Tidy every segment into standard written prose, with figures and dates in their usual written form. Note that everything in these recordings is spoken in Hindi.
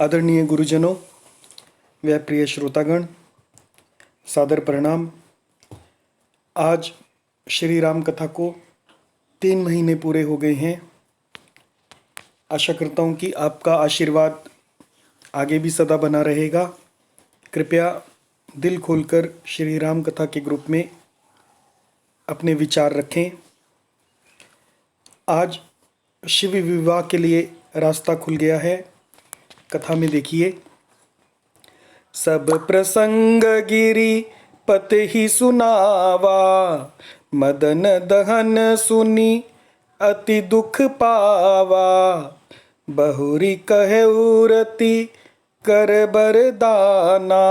आदरणीय गुरुजनों व प्रिय श्रोतागण, सादर प्रणाम। आज श्री राम कथा को 3 महीने पूरे हो गए हैं। आशा करता हूँ कि आपका आशीर्वाद आगे भी सदा बना रहेगा। कृपया दिल खोलकर श्री राम कथा के ग्रुप में अपने विचार रखें। आज शिव विवाह के लिए रास्ता खुल गया है। कथा में देखिए। सब प्रसंग गिरी पत ही सुनावा, मदन दहन सुनी अति दुख पावा। बहुरी कहे उरति कर बरदाना,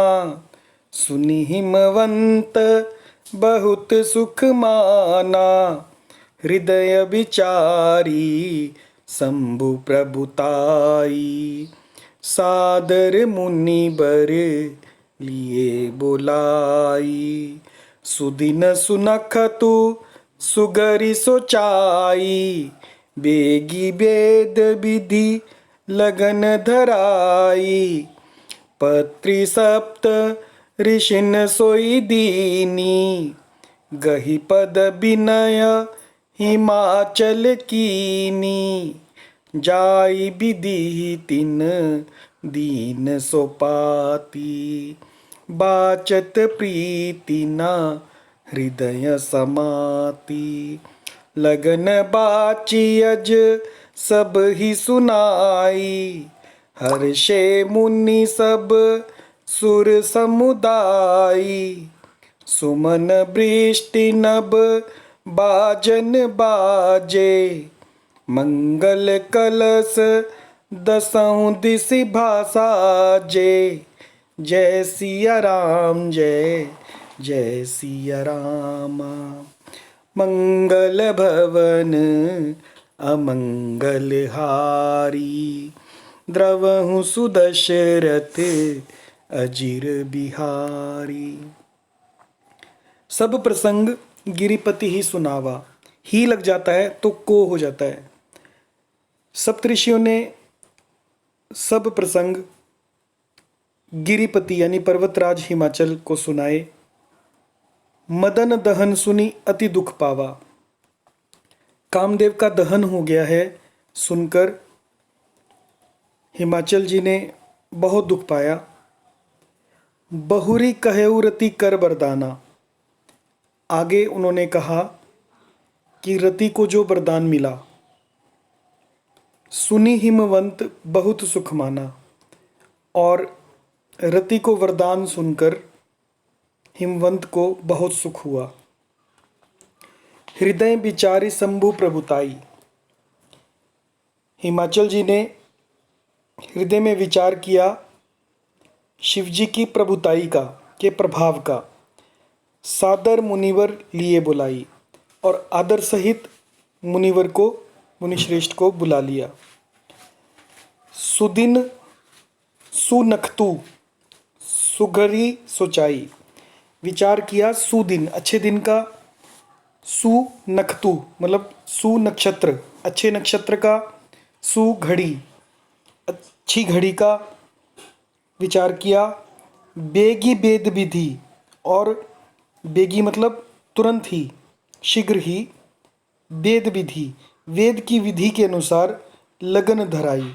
सुनी हिमवंत बहुत सुख माना। हृदय विचारी शंभु प्रभुताई, सादर मुनि बर लिए बोलाई। सुदिन सुनखतु सुगरि सोचाई, बेगी वेद विधि लगन धराई। पत्री सप्त ऋषिन सोई दीनी, गही पद विनय हिमाचल कीनी। जाई विधि तिन दीन सोपाती, बाचत प्रीति न हृदय समाती। लगन बाची अज सब ही सुनाई, हर्षे मुनि सब सुर समुदाई। सुमन वृष्टि नभ बाजन बाजे, मंगल कलश दसों दिस भासाजे। जय सिया राम जय जय सिया राम, मंगल भवन अमंगल हारी। द्रवहु सुदशरथ अजिर बिहारी। सब प्रसंग गिरिपति ही सुनावा। ही लग जाता है तो को हो जाता है। सप्तऋषियों ने सब प्रसंग गिरिपति यानी पर्वतराज हिमाचल को सुनाए। मदन दहन सुनी अति दुख पावा। कामदेव का दहन हो गया है सुनकर हिमाचल जी ने बहुत दुख पाया। बहुरी कहेउ रति कर वरदाना। आगे उन्होंने कहा कि रति को जो वरदान मिला, सुनी हिमवंत बहुत सुख माना। और रति को वरदान सुनकर हिमवंत को बहुत सुख हुआ। हृदय विचारी शंभु प्रभुताई। हिमाचल जी ने हृदय में विचार किया शिवजी की प्रभुताई का, के प्रभाव का। सादर मुनिवर लिए बुलाई, और आदर सहित मुनिवर को, मुनिश्रेष्ठ को बुला लिया। सुदिन सुनखतु सुगरी सोचाई। विचार किया सुदिन अच्छे दिन का, सुनखतु मतलब सु नक्षत्र अच्छे नक्षत्र का, सुघड़ी अच्छी घड़ी का विचार किया। बेगी वेद विधि, और बेगी मतलब तुरंत ही, शीघ्र ही। वेद विधि वेद की विधि के अनुसार लगन धराई,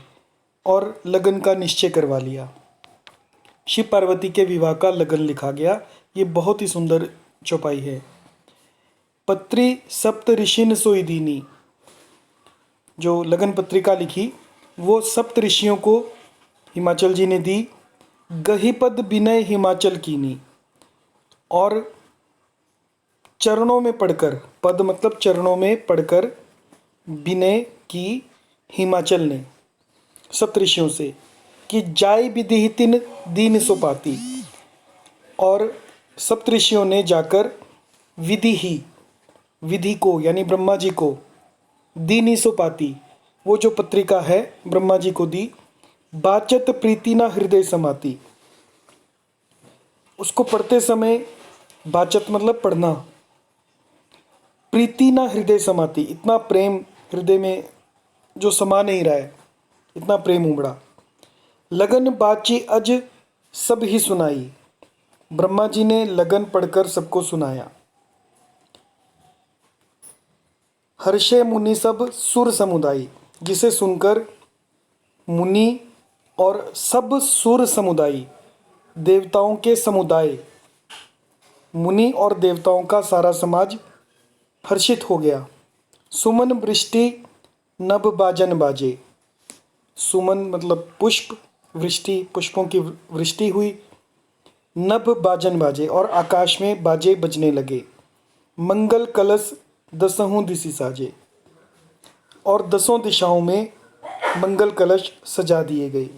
और लगन का निश्चय करवा लिया। शिव पार्वती के विवाह का लगन लिखा गया। ये बहुत ही सुंदर चौपाई है। पत्री सप्त ऋषिन सोई दीनी। जो लगन पत्रिका लिखी वो सप्त ऋषियों को हिमाचल जी ने दी। गही पद विनय हिमाचल कीनी, और चरणों में पढ़कर, पद मतलब चरणों में पढ़कर विनय की हिमाचल ने सप्तऋषियों से कि जाय विधि तिन दीन सोपाती। और सप्तऋषियों ने जाकर विधि ही, विधि को यानी ब्रह्मा जी को, दीनी सोपाती वो जो पत्रिका है ब्रह्मा जी को दी। बाचत प्रीति ना हृदय समाती। उसको पढ़ते समय, बाचत मतलब पढ़ना, प्रीति ना हृदय समाती, इतना प्रेम हृदय में जो समा नहीं रहा है, इतना प्रेम उमड़ा। लगन बाची अज सब ही सुनाई, ब्रह्मा जी ने लगन पढ़कर सबको सुनाया। हर्षे मुनि सब सुर समुदाय, जिसे सुनकर मुनि और सब सुर समुदाय, देवताओं के समुदाय, मुनि और देवताओं का सारा समाज हर्षित हो गया। सुमन वृष्टि नभ बाजन बाजे, सुमन मतलब पुष्प, वृष्टि पुष्पों की वृष्टि हुई, नभ बाजन बाजे और आकाश में बाजे बजने लगे। मंगल कलश दसहों दिशि साजे, और दसों दिशाओं में मंगल कलश सजा दिए गए।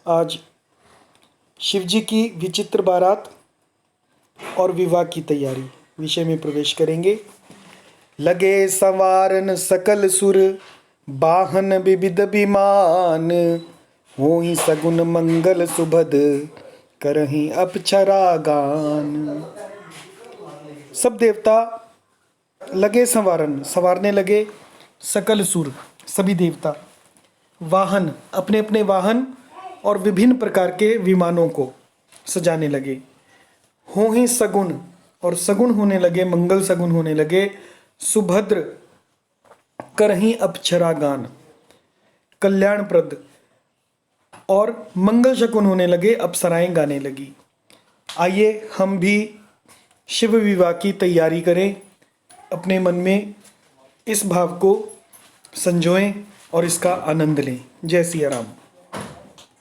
आज शिवजी की विचित्र बारात और विवाह की तैयारी विषय में प्रवेश करेंगे। लगे संवारन सकल सुर, बाहन विविध विमान, होहि सगुन मंगल सुभद, करहि अप्सरा गान। सब देवता लगे संवारन, संवारने लगे सकल सुर, सभी देवता, वाहन अपने अपने वाहन और विभिन्न प्रकार के विमानों को सजाने लगे। होहि सगुन, और सगुन होने लगे, मंगल सगुन होने लगे। सुभद्र करहि अप्सरा गान, कल्याणप्रद और मंगल शकुन होने लगे, अप्सराएं गाने लगी। आइए हम भी शिव विवाह की तैयारी करें, अपने मन में इस भाव को संजोएं और इसका आनंद लें। जय सिया राम।